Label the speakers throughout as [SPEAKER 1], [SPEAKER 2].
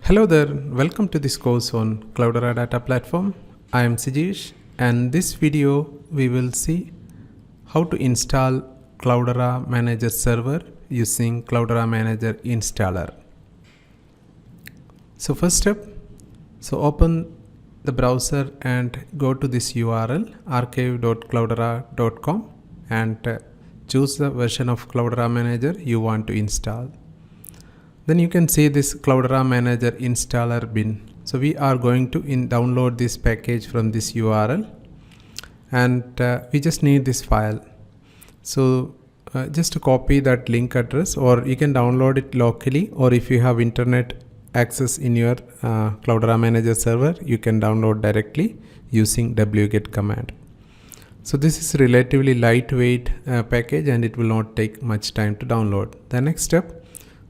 [SPEAKER 1] Hello there, welcome to this course on Cloudera Data Platform. I am Sijesh, and this video we will see how to install Cloudera Manager Server using Cloudera Manager Installer. So first step, open the browser and go to this URL archive.cloudera.com and choose the version of Cloudera Manager you want to install. Then you can see this Cloudera Manager installer bin. So we are going to download this package from this URL, and we just need this file. So just to copy that link address, or you can download it locally, or if you have internet access in your Cloudera Manager server, you can download directly using wget command. So this is relatively lightweight package, and it will not take much time to download. The next step,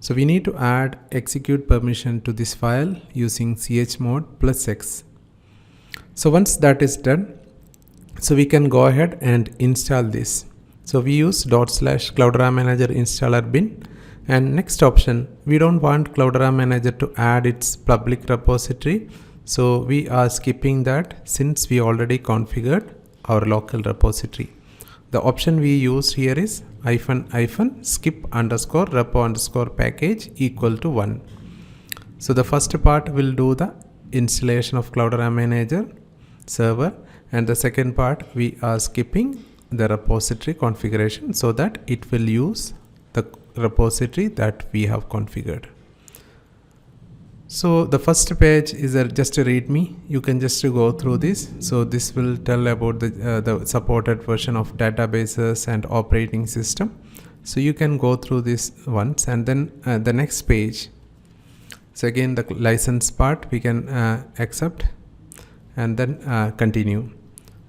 [SPEAKER 1] so we need to add execute permission to this file using chmod +x. So once that is done, so we can go ahead and install this. So we use /Cloudera Manager installer bin, and next option, we don't want Cloudera Manager to add its public repository. So we are skipping that since we already configured our local repository. The option we use here is --skip_repo_package equal to 1. So the first part will do the installation of Cloudera Manager server, and the second part we are skipping the repository configuration so that it will use the repository that we have configured. So the first page is just a readme. You can just go through this. So this will tell about the supported version of databases and operating system. So you can go through this once, and then the next page. So again, the license part we can accept and then continue.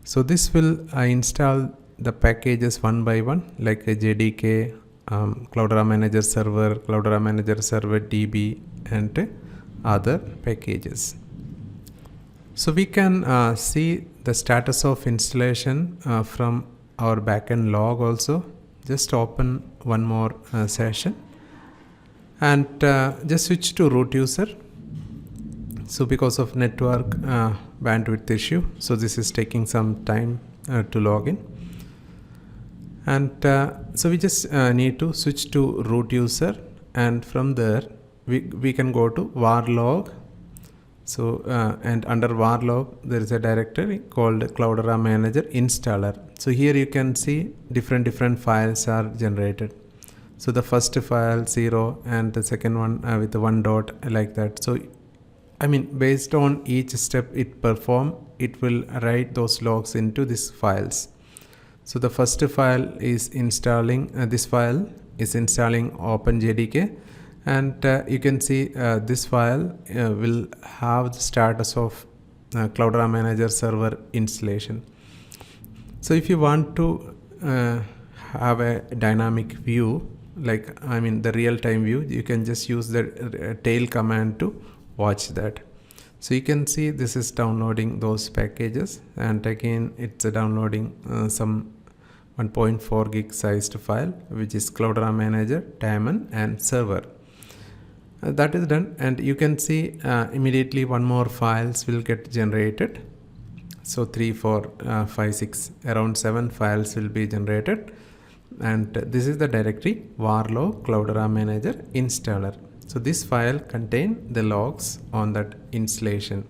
[SPEAKER 1] So this will install the packages one by one, like a JDK, Cloudera Manager Server, Cloudera Manager Server DB, and other packages. So we can see the status of installation from our backend log also. Just open one more session and just switch to root user. So because of network bandwidth issue, so this is taking some time to log in, and so we just need to switch to root user, and from there we can go to var log. So and under var log there is a directory called Cloudera Manager Installer. So here you can see different files are generated. So the first file 0 and the second one with the 1 dot, like that. So I mean, based on each step it perform, it will write those logs into these files. So the first file is installing this file is installing OpenJDK. And you can see this file will have the status of Cloudera Manager Server installation. So if you want to have a dynamic view, like the real-time view, you can just use the tail command to watch that. So you can see this is downloading those packages, and again it's downloading some 1.4 gig sized file, which is Cloudera Manager, Daemon, and Server. That is done, and you can see immediately one more files will get generated. So 3, 4, 5, 6, around 7 files will be generated, and this is the directory varlog Cloudera Manager Installer. So this file contain the logs on that installation.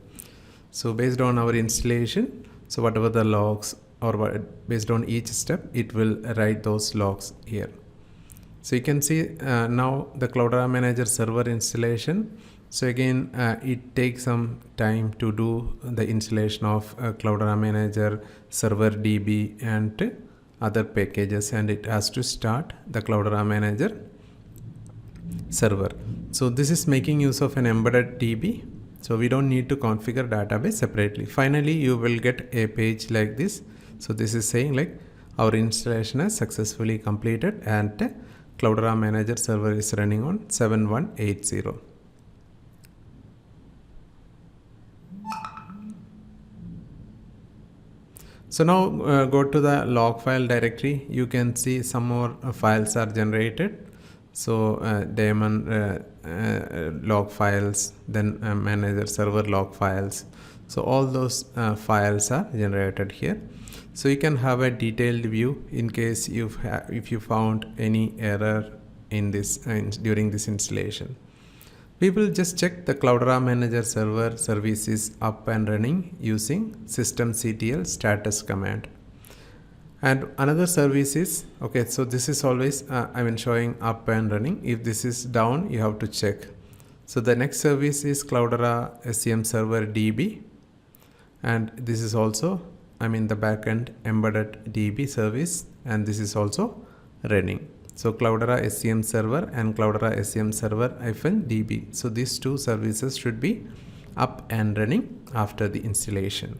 [SPEAKER 1] So based on our installation, so whatever the logs, or based on each step, it will write those logs here. So you can see now the Cloudera Manager Server installation. So again it takes some time to do the installation of Cloudera Manager Server DB and other packages, and it has to start the Cloudera Manager Server. So this is making use of an embedded DB. So we don't need to configure database separately. Finally you will get a page like this. So this is saying like our installation is successfully completed, and Cloudera Manager Server is running on 7180. So now go to the log file directory. You can see some more files are generated. So daemon log files, then manager server log files. So all those files are generated here. So you can have a detailed view in case if you found any error in this during this installation. We will just check the Cloudera Manager server service is up and running using systemctl status command. And another service is, okay, so this is always showing up and running. If this is down, you have to check. So the next service is Cloudera SCM server DB, and this is also the backend embedded DB service, and this is also running. So Cloudera SCM server and Cloudera SCM server -DB. So these two services should be up and running after the installation.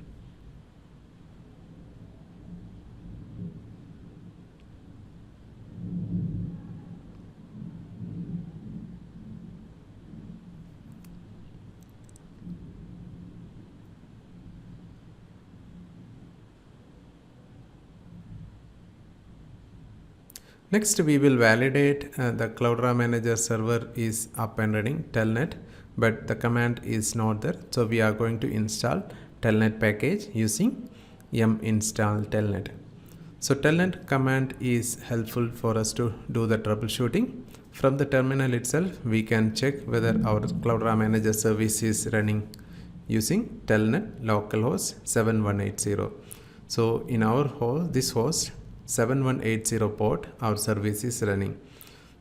[SPEAKER 1] Next, we will validate the Cloudera Manager server is up and running, telnet, but the command is not there. So we are going to install telnet package using yum install telnet. So telnet command is helpful for us to do the troubleshooting. From the terminal itself, we can check whether our Cloudera Manager service is running using telnet localhost 7180. So in our host, this host 7180 port, our service is running.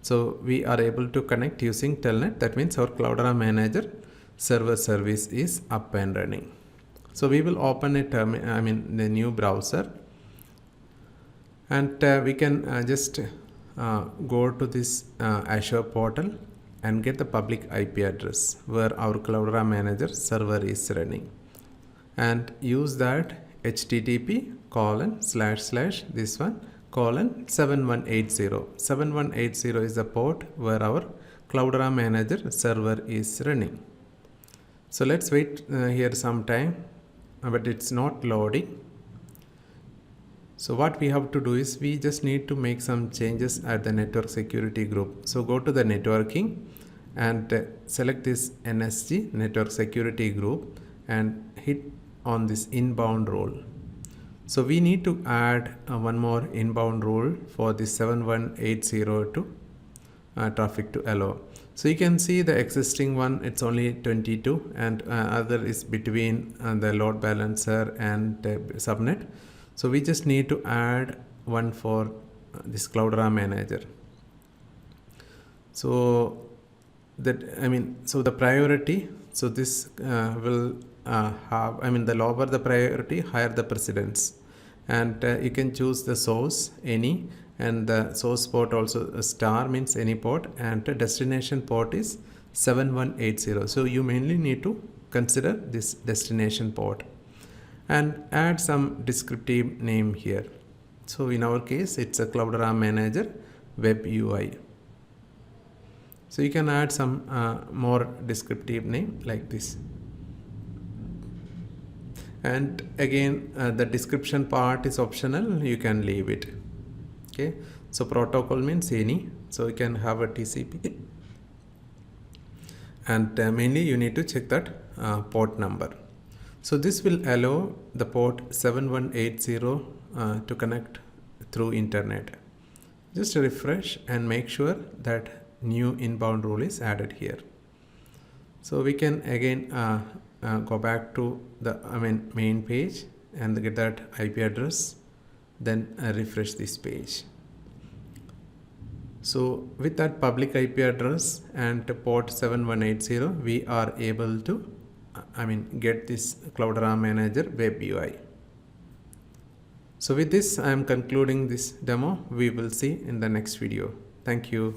[SPEAKER 1] So we are able to connect using telnet. That means our Cloudera Manager server service is up and running. So we will open a the new browser, and we can just go to this Azure portal and get the public IP address where our Cloudera Manager server is running, and use that http://780. 7180 is the port where our Cloudera Manager server is running. So let's wait here some time, but it's not loading. So what we have to do is we just need to make some changes at the network security group. So go to the networking and select this NSG network security group and hit on this inbound role. So we need to add one more inbound rule for this 7180 to traffic to allow. So you can see the existing one, it's only 22, and other is between the load balancer and subnet. So we just need to add one for this Cloudera Manager. So that so the priority, so this will have the lower the priority, higher the precedence, and you can choose the source any, and the source port also star means any port, and the destination port is 7180. So you mainly need to consider this destination port and add some descriptive name here. So in our case it's a Cloudera Manager Web UI. So you can add some more descriptive name like this. And again the description part is optional, you can leave it. Okay, so protocol means any, so you can have a TCP, and mainly you need to check that port number. So this will allow the port 7180 to connect through internet. Just refresh and make sure that new inbound rule is added here. So we can again go back to the main page and get that IP address, then refresh this page. So with that public IP address and port 7180, we are able to get this Cloudera Manager Web UI. So with this I am concluding this demo. We will see in the next video. Thank you.